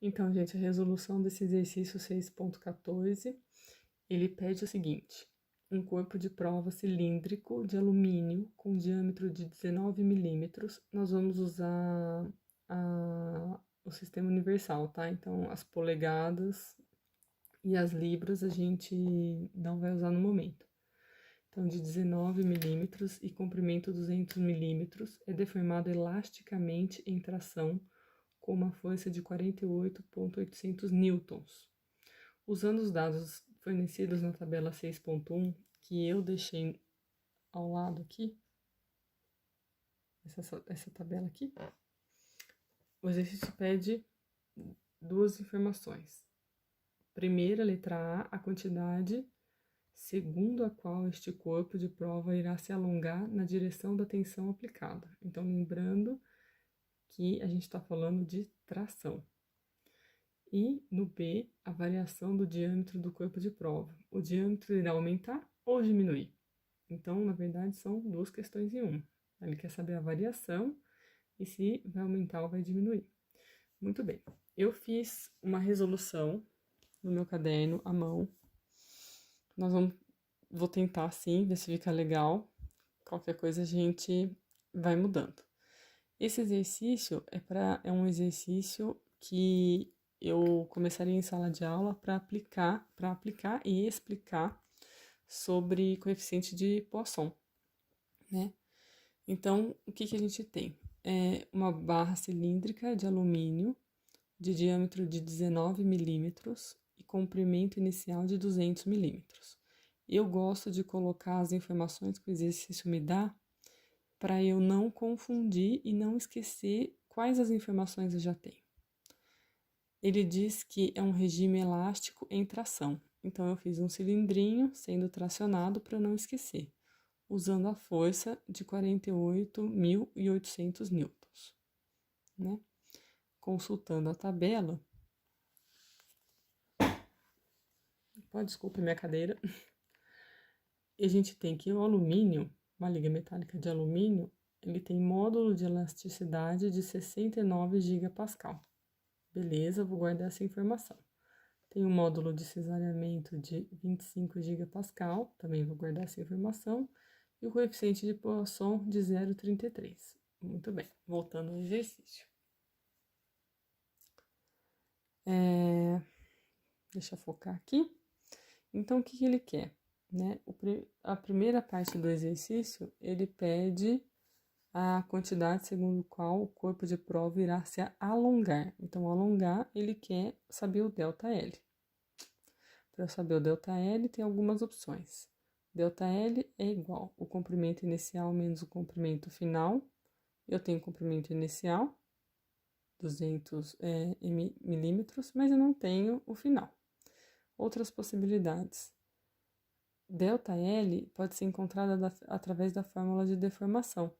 Então, gente, a resolução desse exercício 6.14, ele pede o seguinte: um corpo de prova cilíndrico de alumínio com diâmetro de 19 milímetros. Nós vamos usar o sistema universal, tá? Então, as polegadas e as libras a gente não vai usar no momento. Então, de 19 milímetros e comprimento 200 milímetros, é deformado elasticamente em tração com uma força de 48,800 newtons. Usando os dados fornecidos na tabela 6.1, que eu deixei ao lado aqui, essa tabela aqui, o exercício pede duas informações. Primeira, letra A quantidade segundo a qual este corpo de prova irá se alongar na direção da tensão aplicada. Então, lembrando que a gente está falando de tração. E no B, a variação do diâmetro do corpo de prova. O diâmetro irá aumentar ou diminuir? Então, na verdade, são duas questões em uma. Ele quer saber a variação e se vai aumentar ou vai diminuir. Muito bem. Eu fiz uma resolução no meu caderno à mão. Vou tentar sim, ver se fica legal. Qualquer coisa a gente vai mudando. Esse exercício é um exercício que eu começaria em sala de aula para aplicar e explicar sobre coeficiente de Poisson, né? Então, o que a gente tem? É uma barra cilíndrica de alumínio de diâmetro de 19 milímetros e comprimento inicial de 200 milímetros. Eu gosto de colocar as informações que o exercício me dá para eu não confundir e não esquecer quais as informações eu já tenho. Ele diz que é um regime elástico em tração. Então, eu fiz um cilindrinho sendo tracionado para não esquecer, usando a força de 48.800 newtons, né? Consultando a tabela. Desculpa minha cadeira. E a gente tem que o alumínio, uma liga metálica de alumínio, ele tem módulo de elasticidade de 69 gigapascal. Beleza, vou guardar essa informação. Tem um módulo de cesariamento de 25 gigapascal, também vou guardar essa informação. E o coeficiente de Poisson de 0,33. Muito bem, voltando ao exercício. Deixa eu focar aqui. Então, o que ele quer? Né? A primeira parte do exercício, ele pede a quantidade segundo qual o corpo de prova irá se alongar. Então, alongar, ele quer saber o ΔL. Para eu saber o ΔL, tem algumas opções. ΔL é igual o comprimento inicial menos o comprimento final. Eu tenho comprimento inicial, 200 milímetros, mas eu não tenho o final. Outras possibilidades. ΔL pode ser encontrada através da fórmula de deformação,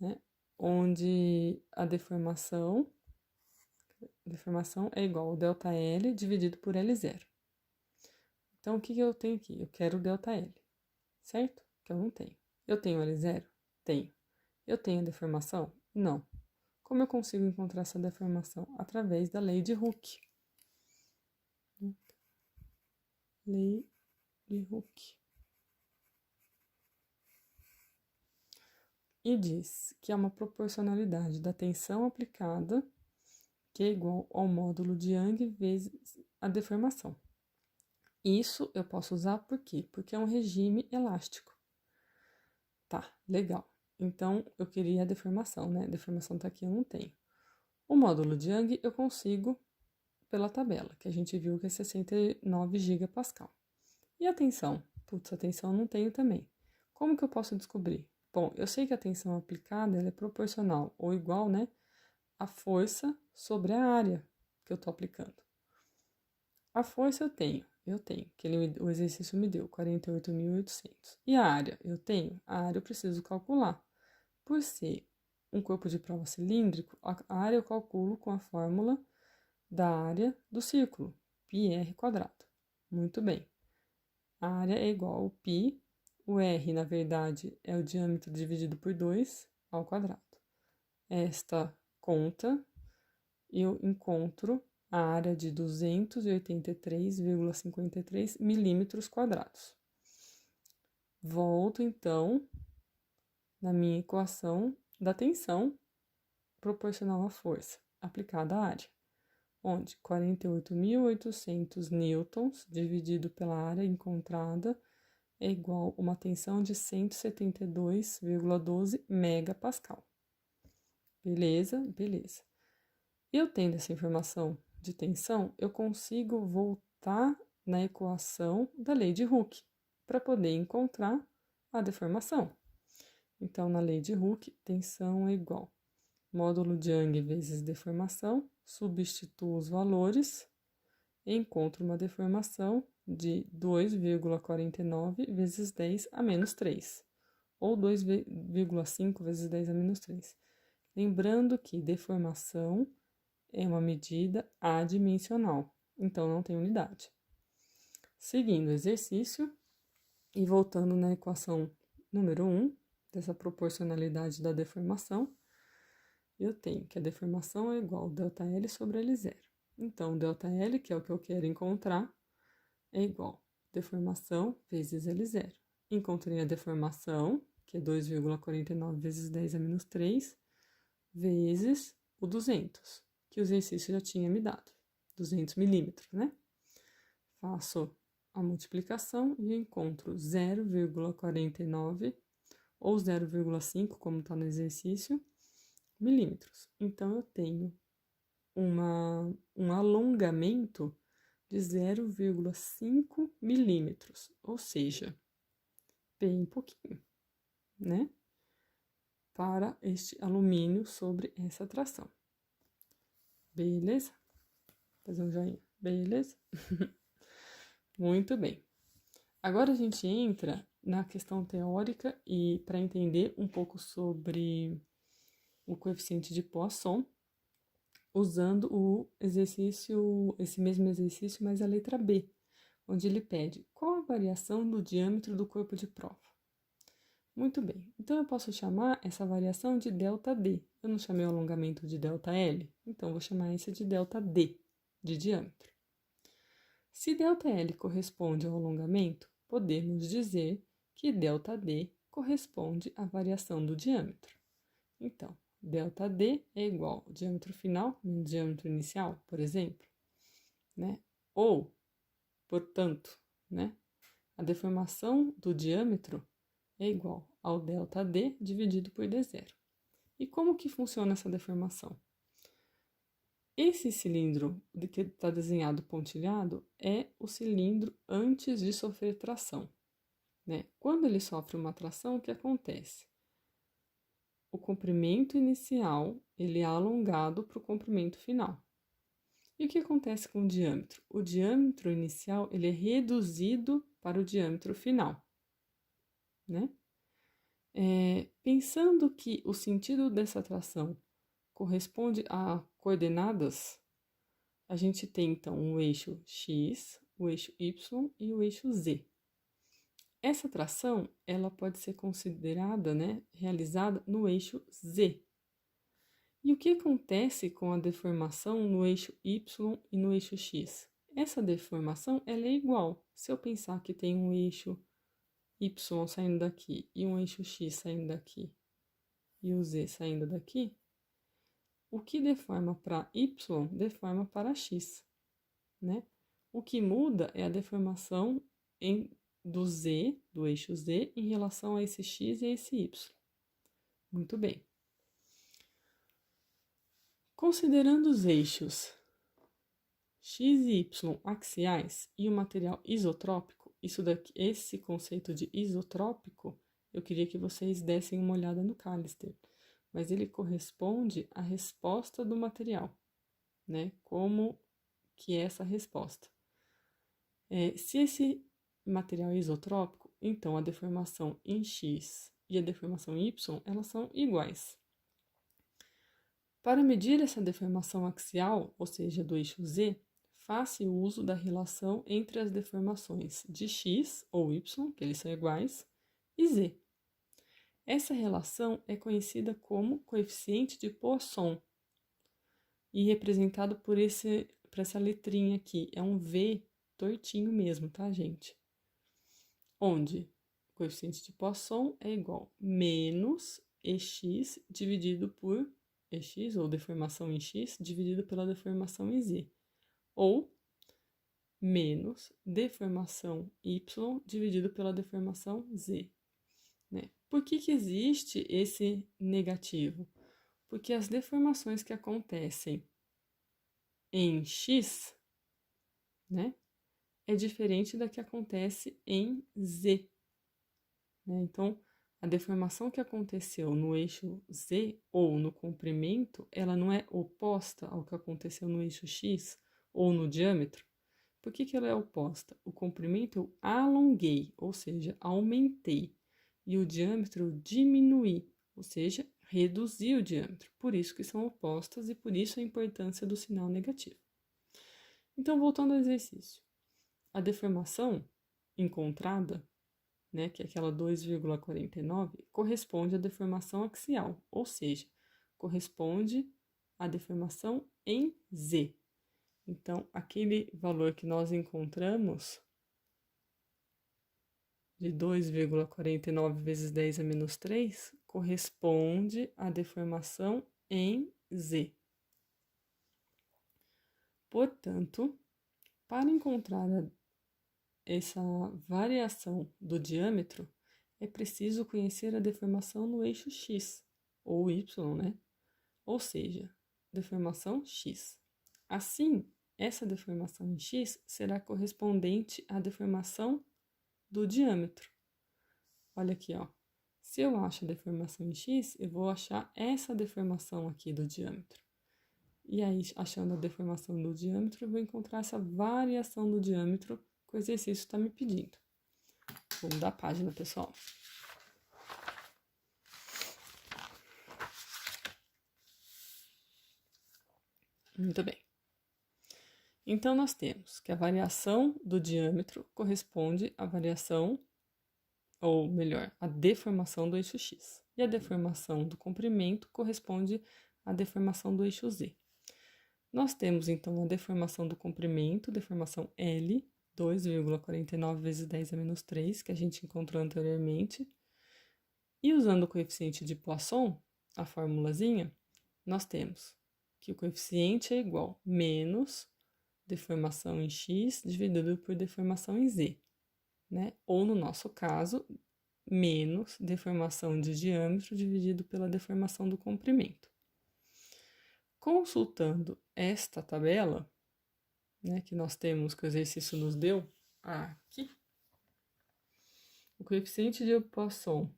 né? Onde a deformação é igual ao ΔL dividido por L0. Então, o que eu tenho aqui? Eu quero o ΔL, certo? Que eu não tenho. Eu tenho L0? Tenho. Eu tenho deformação? Não. Como eu consigo encontrar essa deformação? Através da lei de Hooke. Lei de Hooke. E diz que é uma proporcionalidade da tensão aplicada, que é igual ao módulo de Young vezes a deformação. Isso eu posso usar por quê? Porque é um regime elástico. Tá, legal. Então, eu queria a deformação, né? A deformação tá aqui, eu não tenho. O módulo de Young eu consigo pela tabela, que a gente viu que é 69 gigapascal. E a tensão? Putz, a tensão eu não tenho também. Como que eu posso descobrir? Bom, eu sei que a tensão aplicada ela é proporcional ou igual, né, à força sobre a área que eu tô aplicando. A força eu tenho, que o exercício me deu 48.800. E a área? A área eu preciso calcular. Por ser um corpo de prova cilíndrico, a área eu calculo com a fórmula da área do círculo, πr². Muito bem. A área é igual ao π, o r, na verdade, é o diâmetro dividido por 2 ao quadrado. Esta conta eu encontro a área de 283,53 milímetros quadrados. Volto, então, na minha equação da tensão proporcional à força aplicada à área, onde 48.800 newtons dividido pela área encontrada é igual a uma tensão de 172,12 megapascal. Beleza? Beleza. Eu tendo essa informação de tensão, eu consigo voltar na equação da lei de Hooke para poder encontrar a deformação. Então, na lei de Hooke, tensão é igual módulo de Young vezes deformação, substituo os valores e encontro uma deformação de 2,49 vezes 10 a menos 3, ou 2,5 vezes 10 a menos 3. Lembrando que deformação é uma medida adimensional, então não tem unidade. Seguindo o exercício e voltando na equação número 1, dessa proporcionalidade da deformação, eu tenho que a deformação é igual a ΔL sobre L0. Então, ΔL, que é o que eu quero encontrar, é igual a deformação vezes L0. Encontrei a deformação, que é 2,49 vezes 10 a menos 3, vezes o 200, que o exercício já tinha me dado, 200 milímetros, né? Faço a multiplicação e encontro 0,49 ou 0,5, como está no exercício, milímetros. Então, eu tenho um alongamento de 0,5 milímetros, ou seja, bem pouquinho, né? Para este alumínio sobre essa tração. Beleza? Fazer um joinha. Beleza? Muito bem. Agora a gente entra na questão teórica e para entender um pouco sobre o coeficiente de Poisson, usando o exercício, esse mesmo exercício, mas a letra B, onde ele pede qual a variação do diâmetro do corpo de prova. Muito bem, então eu posso chamar essa variação de ΔD. Eu não chamei o alongamento de ΔL, então vou chamar esse de ΔD, de diâmetro. Se ΔL corresponde ao alongamento, podemos dizer que ΔD corresponde à variação do diâmetro. Então, ΔD é igual ao diâmetro final menos diâmetro inicial, por exemplo, né? Ou, portanto, né, a deformação do diâmetro é igual ao ΔD dividido por D0. E como que funciona essa deformação? Esse cilindro que está desenhado pontilhado é o cilindro antes de sofrer tração, né? Quando ele sofre uma tração, o que acontece? O comprimento inicial ele é alongado para o comprimento final. E o que acontece com o diâmetro? O diâmetro inicial ele é reduzido para o diâmetro final, né? Pensando que o sentido dessa tração corresponde a coordenadas, a gente tem então o eixo X, o eixo Y e o eixo Z. Essa tração, ela pode ser considerada, né, realizada no eixo Z. E o que acontece com a deformação no eixo Y e no eixo X? Essa deformação, ela é igual. Se eu pensar que tem um eixo Y saindo daqui e um eixo X saindo daqui e o Z saindo daqui, o que deforma para Y, deforma para X, né? O que muda é a deformação do Z, do eixo Z, em relação a esse X e a esse Y. Muito bem. Considerando os eixos X e Y axiais e o material isotrópico, esse conceito de isotrópico, eu queria que vocês dessem uma olhada no Callister, mas ele corresponde à resposta do material, né? Como que é essa resposta? Se esse material é isotrópico, então a deformação em X e a deformação em Y, elas são iguais. Para medir essa deformação axial, ou seja, do eixo Z, faça uso da relação entre as deformações de X ou Y, que eles são iguais, e Z. Essa relação é conhecida como coeficiente de Poisson e representado por esse para essa letrinha aqui. É um V tortinho mesmo, tá, gente? Onde o coeficiente de Poisson é igual a menos EX dividido por EX, ou deformação em X, dividido pela deformação em Z. Ou menos deformação Y dividido pela deformação Z. Né? Por que existe esse negativo? Porque as deformações que acontecem em X, né, é diferente da que acontece em Z. Né? Então, a deformação que aconteceu no eixo Z ou no comprimento, ela não é oposta ao que aconteceu no eixo X ou no diâmetro. Por que ela é oposta? O comprimento eu alonguei, ou seja, aumentei, e o diâmetro eu diminuí, ou seja, reduzi o diâmetro. Por isso que são opostas e por isso a importância do sinal negativo. Então, voltando ao exercício. A deformação encontrada, né, que é aquela 2,49, corresponde à deformação axial, ou seja, corresponde à deformação em Z. Então, aquele valor que nós encontramos de 2,49 vezes 10 a menos 3 corresponde à deformação em Z. Portanto, para encontrar essa variação do diâmetro, é preciso conhecer a deformação no eixo X, ou Y, né? Ou seja, deformação X. Assim, essa deformação em X será correspondente à deformação do diâmetro. Olha aqui, ó. Se eu acho a deformação em X, eu vou achar essa deformação aqui do diâmetro. E aí, achando a deformação do diâmetro, eu vou encontrar essa variação do diâmetro que o exercício está me pedindo. Vamos mudar a página, pessoal. Muito bem. Então, nós temos que a variação do diâmetro corresponde à variação, ou melhor, à deformação do eixo X. E a deformação do comprimento corresponde à deformação do eixo Z. Nós temos, então, a deformação do comprimento, deformação L, 2,49 vezes 10 a menos 3, que a gente encontrou anteriormente. E usando o coeficiente de Poisson, a formulazinha, nós temos que o coeficiente é igual a menos deformação em X dividido por deformação em Z, né? Ou, no nosso caso, menos deformação de diâmetro dividido pela deformação do comprimento. Consultando esta tabela, né, que nós temos, que o exercício nos deu aqui, o coeficiente de Poisson,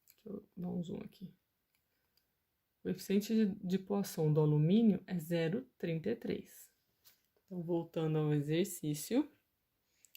deixa eu dar um zoom aqui, o coeficiente de Poisson do alumínio é 0,33. Então, voltando ao exercício,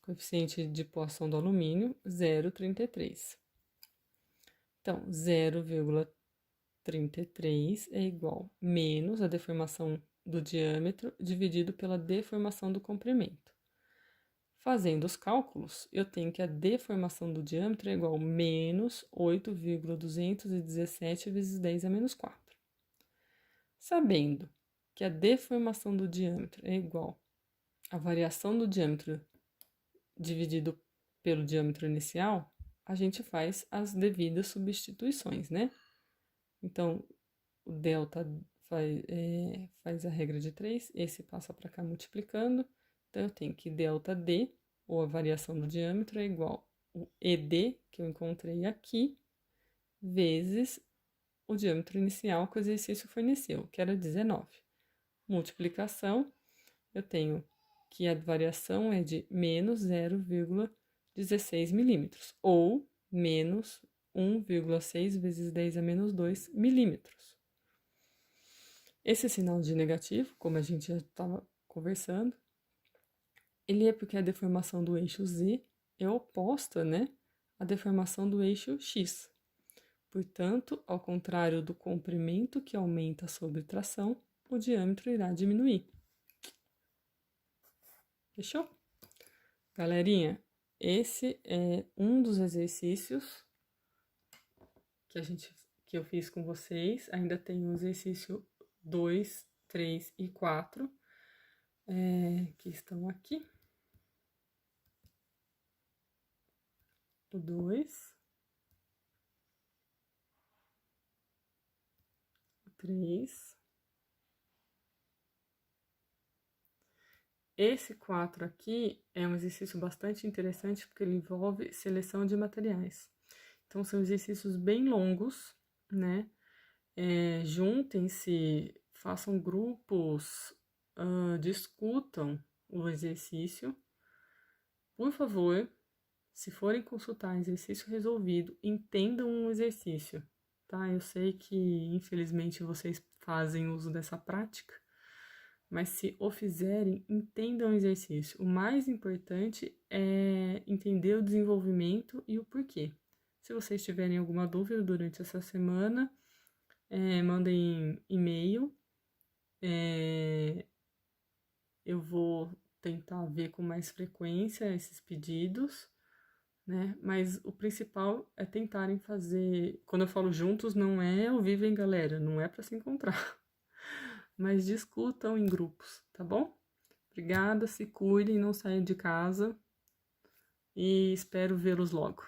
coeficiente de Poisson do alumínio, 0,33. Então, 0,33 é igual a menos a deformação do diâmetro dividido pela deformação do comprimento. Fazendo os cálculos, eu tenho que a deformação do diâmetro é igual a menos 8,217 vezes 10 a menos 4. Sabendo que a deformação do diâmetro é igual à variação do diâmetro dividido pelo diâmetro inicial, a gente faz as devidas substituições, né? Então, o delta faz a regra de 3, esse passa para cá multiplicando, então eu tenho que delta D, ou a variação do diâmetro, é igual ao ED, que eu encontrei aqui, vezes o diâmetro inicial que o exercício forneceu, que era 19. Multiplicação, eu tenho que a variação é de menos 0,16 milímetros, ou menos 1,6 vezes 10 a menos 2 milímetros. Esse sinal de negativo, como a gente já estava conversando, ele é porque a deformação do eixo Z é oposta, né, à deformação do eixo X. Portanto, ao contrário do comprimento que aumenta sob tração, o diâmetro irá diminuir. Fechou? Galerinha, esse é um dos exercícios que eu fiz com vocês. Ainda tem o exercício 2, 3 e 4. que estão aqui. O 2. O 3. Esse 4 aqui é um exercício bastante interessante porque ele envolve seleção de materiais. Então, são exercícios bem longos, né? Juntem-se, façam grupos, discutam o exercício. Por favor, se forem consultar exercício resolvido, entendam um exercício, tá? Eu sei que, infelizmente, vocês fazem uso dessa prática, mas se o fizerem, entendam o exercício. O mais importante é entender o desenvolvimento e o porquê. Se vocês tiverem alguma dúvida durante essa semana, mandem e-mail. Eu vou tentar ver com mais frequência esses pedidos, né? Mas o principal é tentarem fazer. Quando eu falo juntos, não é ao vivo, hein, galera? Não é para se encontrar. Mas discutam em grupos, tá bom? Obrigada, se cuidem, não saiam de casa e espero vê-los logo.